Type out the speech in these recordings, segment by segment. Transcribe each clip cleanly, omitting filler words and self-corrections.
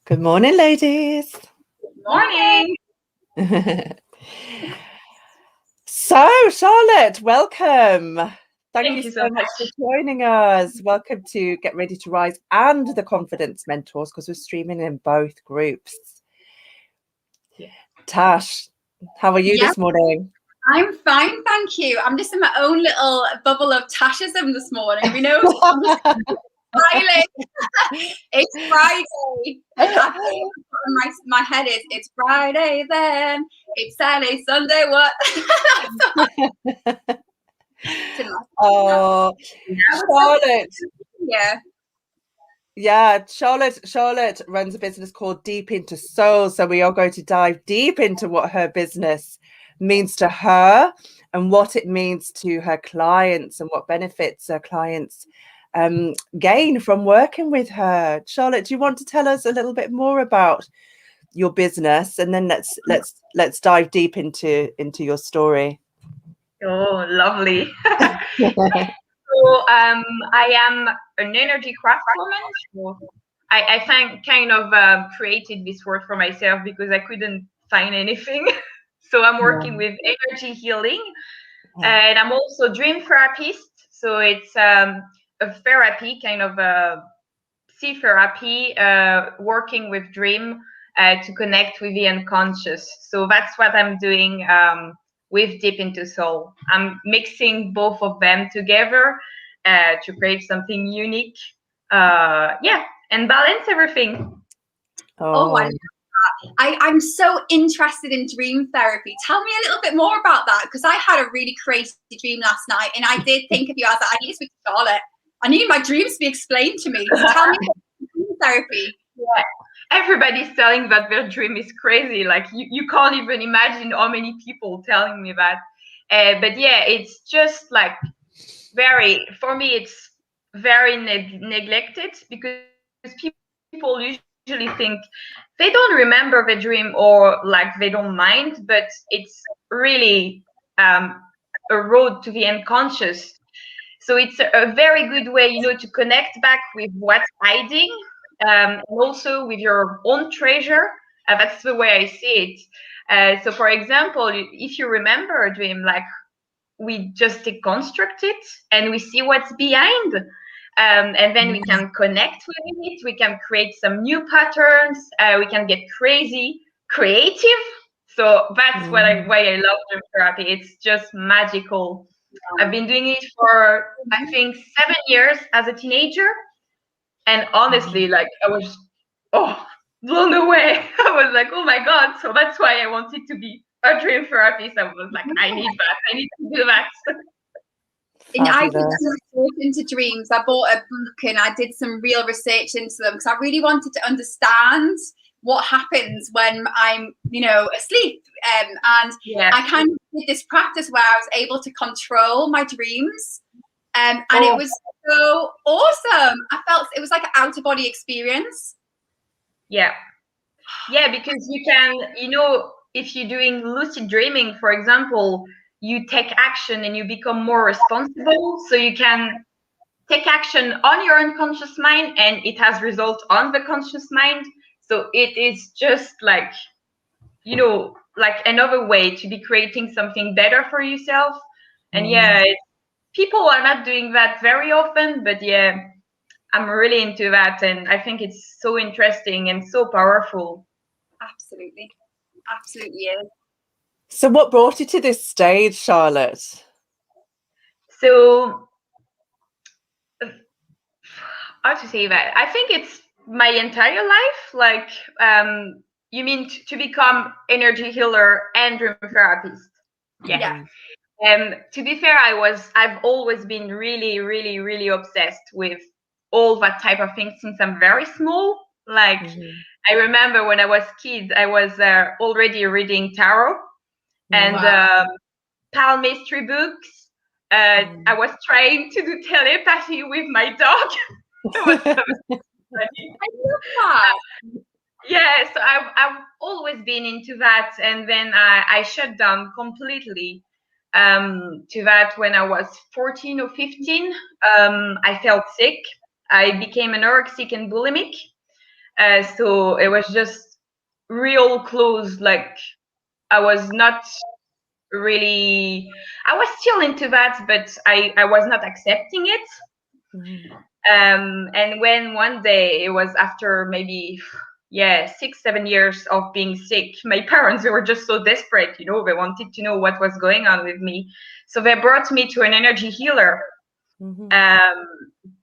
Good morning, ladies. Morning. So, Charlotte, welcome. Thank you Thank you so so much for much. joining us. Welcome to Get Ready to Rise and the Confidence Mentors, because we're streaming in both groups. Yeah. Tash, how are you this morning? I'm fine, thank you. I'm just in my own little bubble of Tashism this morning. We know smiling. It's Friday. My head is, it's Friday then. It's Saturday, Sunday, what? Oh, Charlotte. Yeah. Charlotte runs a business called Deep Into Soul. So we are going to dive deep into what her business means to her and what it means to her clients and what benefits her clients gain from working with her. Charlotte, do you want to tell us a little bit more about your business, and then let's dive deep into your story? Oh, lovely. So I am an energy craftswoman. So I kind of created this word for myself because I couldn't find anything. So I'm working with energy healing, and I'm also dream therapist. So it's a therapy, kind of a sea therapy, working with dream to connect with the unconscious. So that's what I'm doing with Deep Into Soul. I'm mixing both of them together to create something unique. And balance everything. Oh, I'm so interested in dream therapy. Tell me a little bit more about that, because I had a really crazy dream last night, and I did think of you. I was like, I need to speak to Charlotte. I need my dreams to be explained to me. So tell me about dream therapy. Yeah. Everybody's telling that their dream is crazy. Like you can't even imagine how many people telling me that. But yeah, it's just like for me, it's very neglected because people usually think they don't remember the dream or like they don't mind, but it's really a road to the unconscious. So it's a very good way, to connect back with what's hiding, and also with your own treasure. That's the way I see it. So, for example, if you remember a dream, like we just deconstruct it and we see what's behind. And then we can connect with it. We can create some new patterns. We can get crazy, creative. So that's why I love dream therapy. It's just magical. I've been doing it for, I think, 7 years as a teenager. And honestly, like I was, blown away. I was like, oh my God. So that's why I wanted to be a dream therapist. I was like, I need that. I need to do that. And I did some research into dreams. I bought a book and I did some real research into them because I really wanted to understand what happens when I'm, asleep. And I kind of did this practice where I was able to control my dreams. And it was so awesome. I felt it was like an out-of-body experience. Yeah. Yeah, because you can, if you're doing lucid dreaming, for example, you take action and you become more responsible. So you can take action on your unconscious mind and it has results on the conscious mind. So it is just like, like another way to be creating something better for yourself. And people are not doing that very often, but I'm really into that. And I think it's so interesting and so powerful. Absolutely. Absolutely is. So what brought you to this stage, Charlotte? So, how to say that? I think it's my entire life. Like, you mean to become energy healer and dream therapist? Yeah. To be fair, I've always been really, really, really obsessed with all that type of things since I'm very small. Like, I remember when I was kid, I was already reading tarot and palmistry books. I was trying to do telepathy with my dog. It was so funny. I love that. Yeah, so I've always been into that, and then I shut down completely to that when I was 14 or 15. I felt sick. I became anorexic and bulimic. So it was just real close. Like I was not really, I was still into that, but I was not accepting it. And when one day, it was after maybe 6-7 years of being sick, my parents, they were just so desperate, they wanted to know what was going on with me, so they brought me to an energy healer.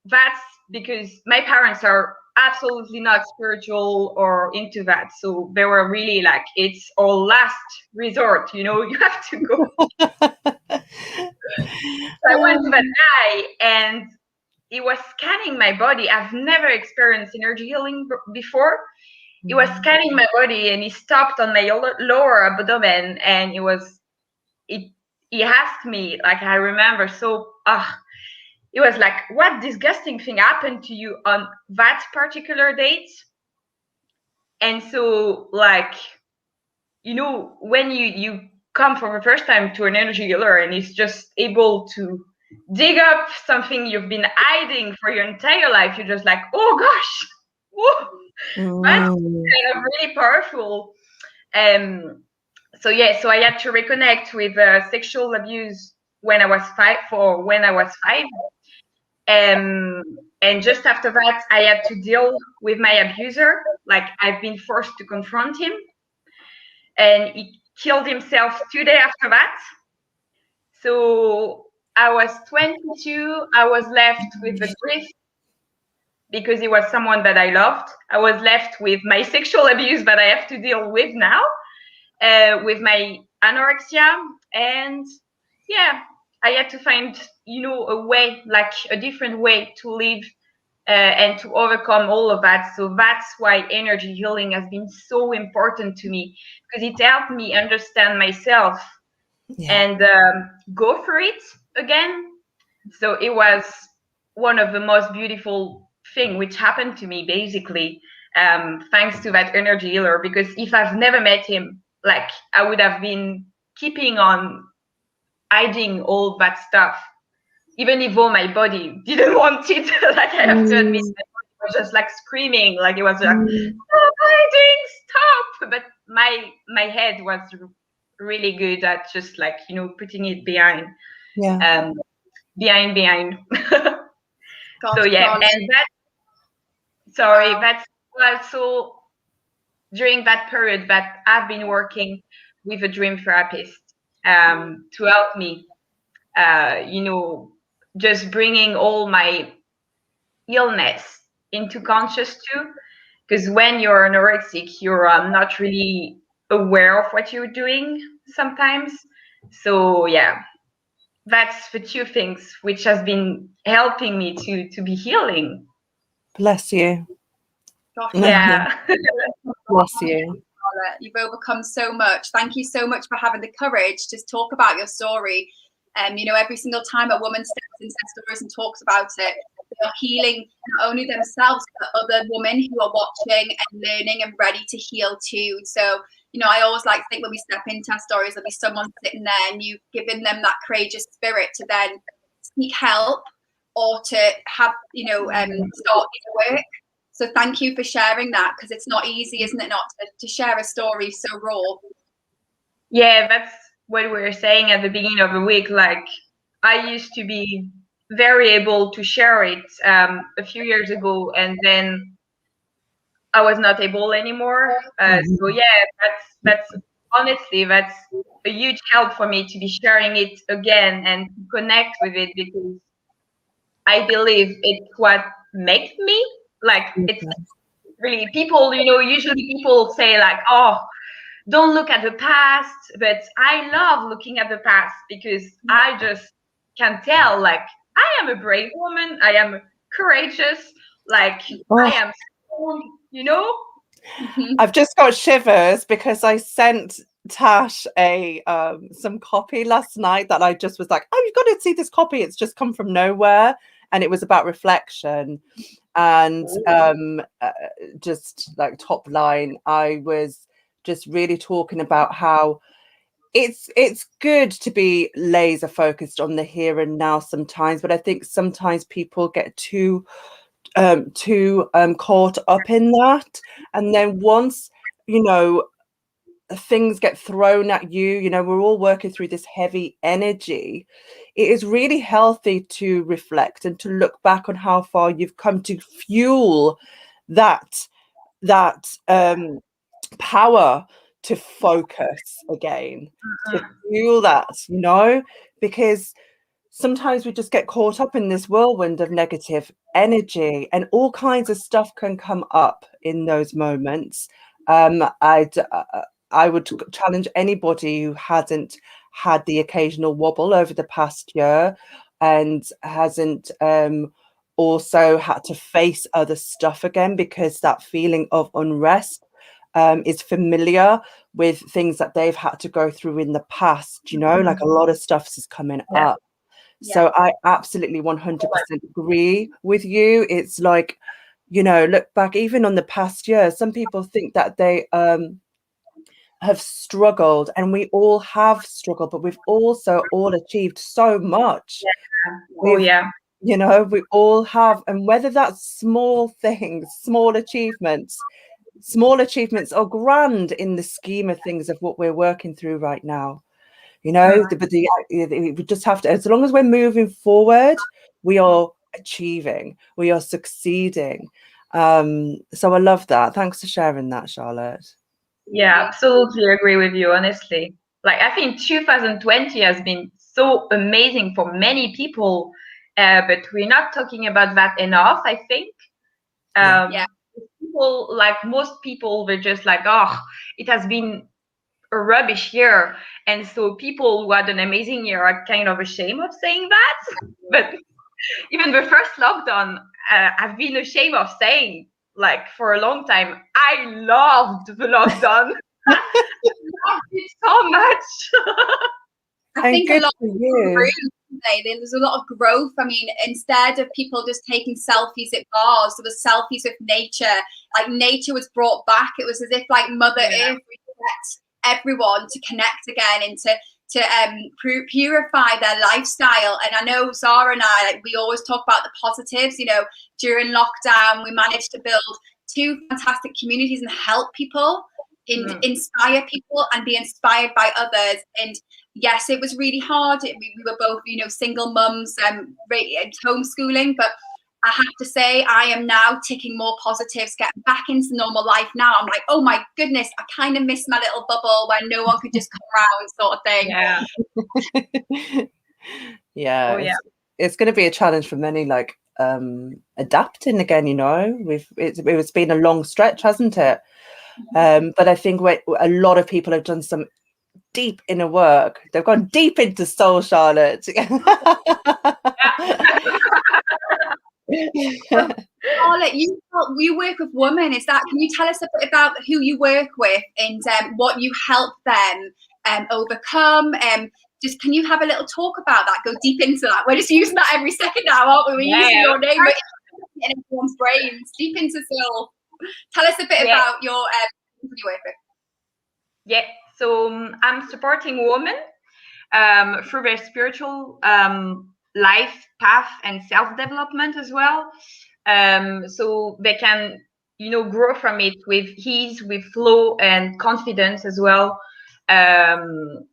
That's because my parents are absolutely not spiritual or into that, so they were really like, it's our last resort, you have to go. So I went to that guy, and he was scanning my body. I've never experienced energy healing before. He was scanning my body, and he stopped on my lower abdomen, and he asked me, like, I remember, so it was like, what disgusting thing happened to you on that particular date? And so, like, when you come for the first time to an energy healer, and he's just able to dig up something you've been hiding for your entire life, you're just like, oh gosh, whoa, that's kind of really powerful. So I had to reconnect with sexual abuse when I was 5. And just after that, I had to deal with my abuser. Like, I've been forced to confront him, and he killed himself 2 days after that. So I was 22. I was left with the grief because he was someone that I loved. I was left with my sexual abuse that I have to deal with now, with my anorexia. And I had to find, a way, like a different way to live and to overcome all of that. So that's why energy healing has been so important to me, because it helped me understand myself and go for it again. So it was one of the most beautiful thing which happened to me, basically, thanks to that energy healer. Because if I've never met him, like, I would have been keeping on hiding all that stuff, even if my body didn't want it. Like, I have to admit, my body was just like screaming, like it was like, oh, hiding, stop. But my head was really good at just, like, putting it behind. Behind. So and that's also during that period that I've been working with a dream therapist to help me, just bringing all my illness into conscious too. Because when you're anorexic, you're not really aware of what you're doing sometimes. So that's the two things which has been helping me to be healing. Bless you. Yeah. Bless you. You've overcome so much. Thank you so much for having the courage to talk about your story. Every single time a woman steps into stories and talks about it, they are healing not only themselves, but other women who are watching and learning and ready to heal too. So, I always like to think when we step into our stories, there'll be someone sitting there and you've given them that courageous spirit to then seek help or to have, start your work. So thank you for sharing that, because it's not easy, isn't it, not to share a story so raw? Yeah, that's what we were saying at the beginning of the week. Like, I used to be very able to share it a few years ago, and then I was not able anymore. So that's honestly, that's a huge help for me to be sharing it again and connect with it, because I believe it's what makes me, like, it's really, people, usually people say, like, oh, don't look at the past, but I love looking at the past, because I just can tell, like, I am a brave woman, I am courageous, like, I am strong, I've just got shivers because I sent Tash some copy last night that I just was like, oh, you've got to see this copy, it's just come from nowhere, and it was about reflection. And just like top line, I was just really talking about how it's good to be laser focused on the here and now sometimes, but I think sometimes people get too too caught up in that. And then once, you know, things get thrown at you, you know, we're all working through this heavy energy. It is really healthy to reflect and to look back on how far you've come to fuel that power to focus again, to fuel that, you know, because sometimes we just get caught up in this whirlwind of negative energy, and all kinds of stuff can come up in those moments. I would challenge anybody who hasn't had the occasional wobble over the past year and hasn't also had to face other stuff again, because that feeling of unrest is familiar with things that they've had to go through in the past, you know, like a lot of stuff is coming up. So I absolutely 100% agree with you. It's like, you know, look back even on the past year, some people think that they have struggled, and we all have struggled, but we've also all achieved so much. You know, we all have, and whether that's small things, small achievements are grand in the scheme of things of what we're working through right now. You know, but we just have to, as long as we're moving forward, we are achieving, we are succeeding. So I love that. Thanks for sharing that, Charlotte. Yeah, absolutely agree with you, honestly. Like, I think 2020 has been so amazing for many people, but we're not talking about that enough, I think. People, like most people, they're just like, oh, it has been a rubbish year. And so people who had an amazing year are kind of ashamed of saying that. But even the first lockdown, I've been ashamed of saying, like, for a long time, I loved the lockdown. I loved it so much. I think a lot of people there's a lot of growth. I mean, instead of people just taking selfies at bars, there was selfies with nature. Like, nature was brought back. It was as if like Mother Earth reset everyone to connect again and to purify their lifestyle. And I know Zara and I, like, we always talk about the positives. You know, during lockdown, we managed to build 2 fantastic communities and help people, inspire people, and be inspired by others. And yes, it was really hard. We were both, you know, single mums, homeschooling, but I have to say, I am now ticking more positives, getting back into normal life now. I'm like, oh my goodness, I kind of miss my little bubble where no one could just come around, sort of thing. It's going to be a challenge for many, like adapting again, you know. It's been a long stretch, hasn't it? But I think a lot of people have done some deep inner work. They've gone deep into soul, Charlotte. Charlotte, you work with women. Can you tell us a bit about who you work with and what you help them overcome? Just can you have a little talk about that? Go deep into that. We're just using that every second now, aren't we? We're using your name, but in everyone's brains. Deep into soul. Tell us a bit about your who you work with. Yeah, so I'm supporting women through their spiritual life path and self-development as well, so they can, you know, grow from it with ease, with flow and confidence as well. And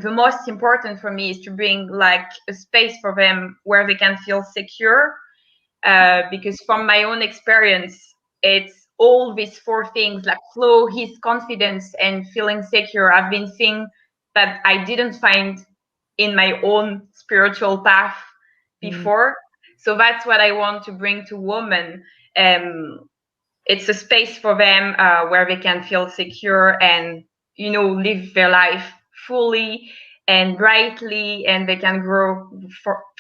the most important for me is to bring like a space for them where they can feel secure, because from my own experience, it's all these 4 things, like flow, ease, confidence, and feeling secure. I've been seeing that I didn't find in my own spiritual path before. So that's what I want to bring to women. It's a space for them where they can feel secure and, you know, live their life fully and brightly, and they can grow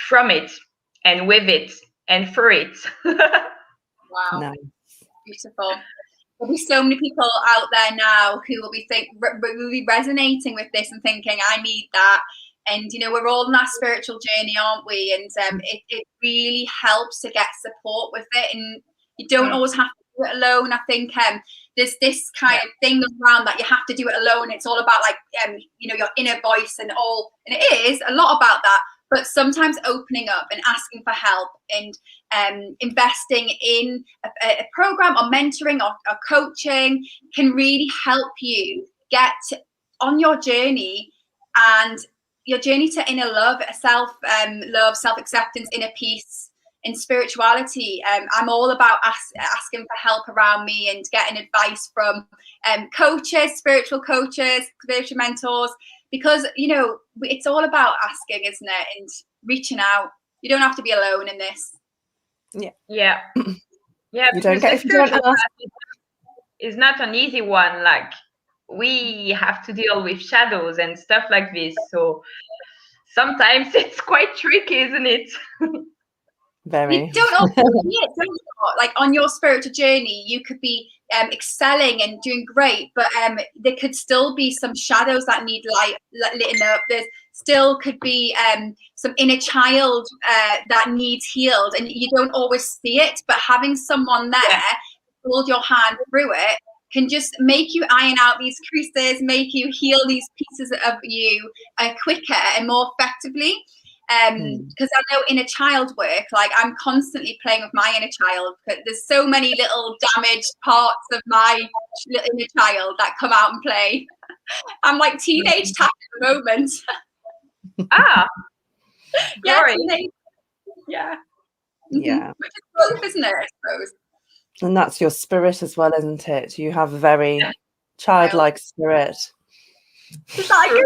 from it and with it and for it. Wow. Nice. Beautiful. There'll be so many people out there now who will be resonating with this and thinking, I need that. And, you know, we're all on that spiritual journey, aren't we? And it really helps to get support with it. And you don't always have to do it alone. I think there's this kind of thing around that you have to do it alone. It's all about like, you know, your inner voice and all. And it is a lot about that. but sometimes opening up and asking for help and investing in a program or mentoring or coaching can really help you get on your journey, and your journey to inner love, love, self-acceptance, inner peace, in spirituality. I'm all about asking for help around me and getting advice from coaches, spiritual mentors, because, you know, it's all about asking, isn't it? And reaching out. You don't have to be alone in this. Yeah. You don't get, the if you don't spiritual ask. path is not an easy one. Like, we have to deal with shadows and stuff like this. So sometimes it's quite tricky, isn't it? Very. You don't always see it, don't you? Like, on your spiritual journey, you could be excelling and doing great, but there could still be some shadows that need light lit up. There still could be some inner child that needs healed, and you don't always see it, but having someone there hold your hand through it can just make you iron out these creases, make you heal these pieces of you quicker and more effectively. Because I know inner child work, like, I'm constantly playing with my inner child. There's so many little damaged parts of my inner child that come out and play. I'm like teenage Tash at the moment. Yeah, teenage. Yeah. Yeah. Which is both, isn't it, I suppose? And that's your spirit as well, isn't it? You have a very childlike spirit. Is that good?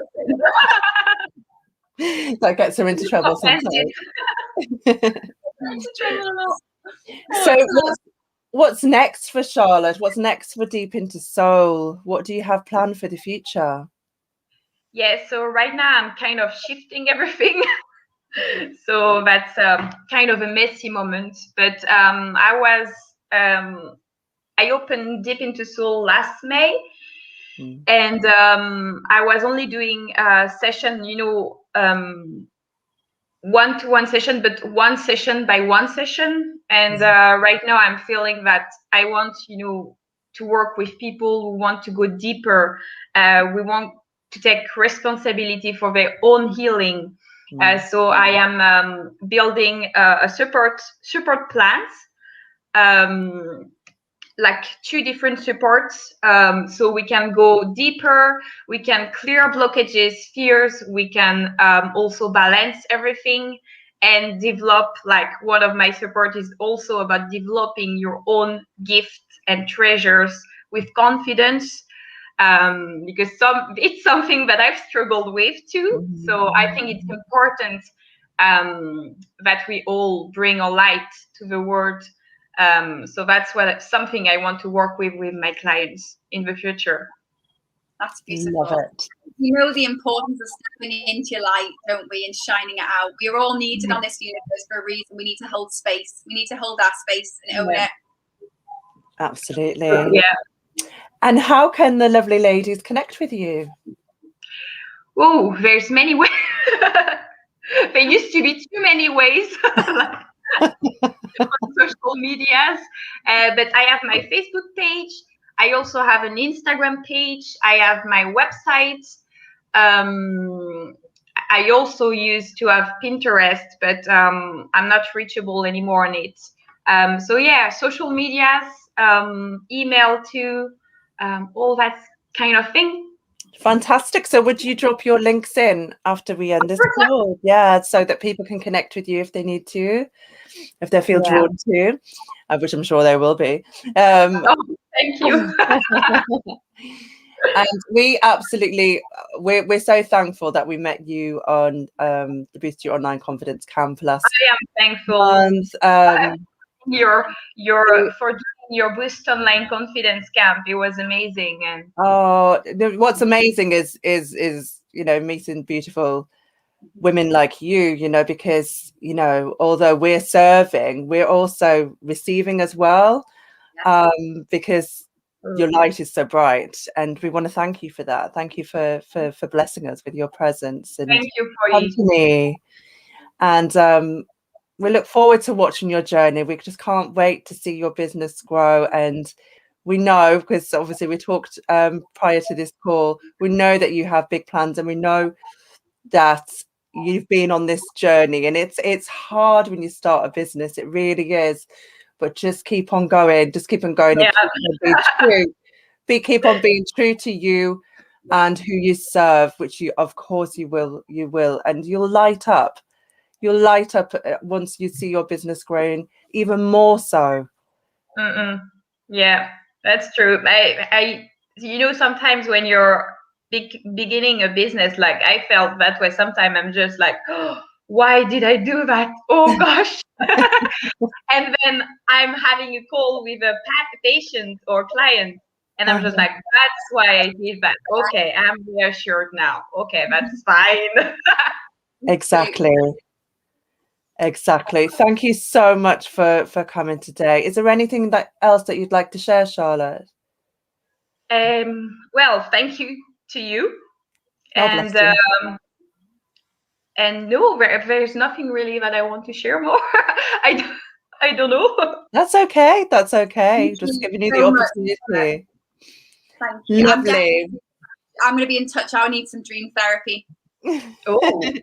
That gets her into trouble sometimes. So what's next for Charlotte? What's next for Deep Into Soul? What do you have planned for the future? Yeah, so right now I'm kind of shifting everything. So that's kind of a messy moment. But I opened Deep Into Soul last May. And I was only doing a session, one-to-one session, but one session by one session. And right now I'm feeling that I want, to work with people who want to go deeper. We want to take responsibility for their own healing. So I am building a support plans. Like 2 different supports, so we can go deeper, we can clear blockages, fears, we can also balance everything and develop. Like, one of my support is also about developing your own gifts and treasures with confidence, because it's something that I've struggled with too. So I think it's important that we all bring a light to the world. So that's something I want to work with my clients in the future. That's beautiful. Love it. You know the importance of stepping into your light, don't we, and shining it out. We're all needed on this universe for a reason. We need to hold space. We need to hold our space and own it. Absolutely. Yeah. And how can the lovely ladies connect with you? Oh, there's many ways. There used to be too many ways. On social medias, but I have my Facebook page. I also have an Instagram page. I have my website. I also used to have Pinterest, but I'm not reachable anymore on it. So yeah, social medias, email too, all that kind of thing. Fantastic. So would you drop your links in after we end this call? Yeah, so that people can connect with you if they need to, if they feel drawn to, which I'm sure they will be. Thank you. And we absolutely, we're so thankful that we met you on the Boost Your Online Confidence Camp last I am thankful. And for doing your Boost Online Confidence Camp. It was amazing. And what's amazing is meeting beautiful women like you, because although we're serving, we're also receiving as well, because your light is so bright, and we want to thank you for that. Thank you for blessing us with your presence and thank you for company. And we look forward to watching your journey. We just can't wait to see your business grow. And we know, because obviously we talked prior to this call, we know that you have big plans, and we know that you've been on this journey, and it's hard when you start a business. It really is. But just keep on going. Just keep on going. Yeah. And keep on being true. Keep on being true to you and who you serve, which you, of course, you will, and you'll light up. You'll light up once you see your business growing even more so. Yeah, that's true. I, sometimes when you're beginning a business, like I felt that way. Sometimes I'm just like, oh, why did I do that? Oh gosh. And then I'm having a call with a patient or client, and I'm just like, that's why I did that. Okay, I'm reassured now. Okay, that's fine. Exactly. Thank you so much for coming today. Is there anything else that you'd like to share, Charlotte? Well, thank you to you. Bless you. And no, there's nothing really that I want to share more. I don't know. That's okay. Just giving you the opportunity. Thank you. Lovely. I'm going to be in touch. I'll need some dream therapy. Oh.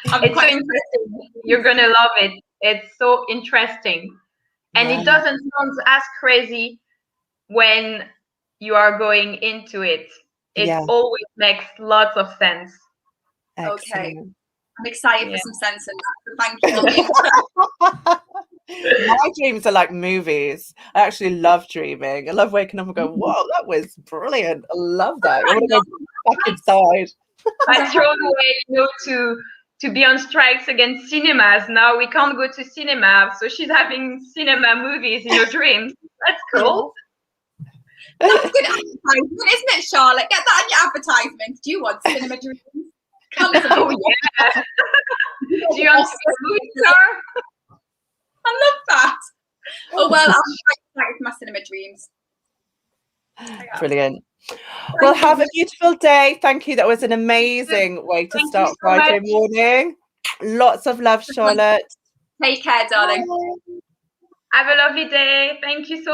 It's so interesting. You're going to love it. It's so interesting. And it doesn't sound as crazy when you are going into it. It always makes lots of sense. Excellent. Okay. I'm excited for some sense in that. So thank you. My dreams are like movies. I actually love dreaming. I love waking up and going, whoa, that was brilliant. I love that. I want to go back inside. I thrown away, to be on strikes against cinemas. Now we can't go to cinema. So she's having cinema movies in your dreams. That's cool. That's good advertisement, isn't it, Charlotte? Get that on your advertisement. Do you want cinema dreams? Oh, yeah. Do you want to be a movie star? I love that. Oh, well, I'm excited for my cinema dreams. Brilliant. Well, have a beautiful day. Thank you. That was an amazing way to start Friday morning. Lots of love, Charlotte. Take care, darling. Have a lovely day. Thank you so much.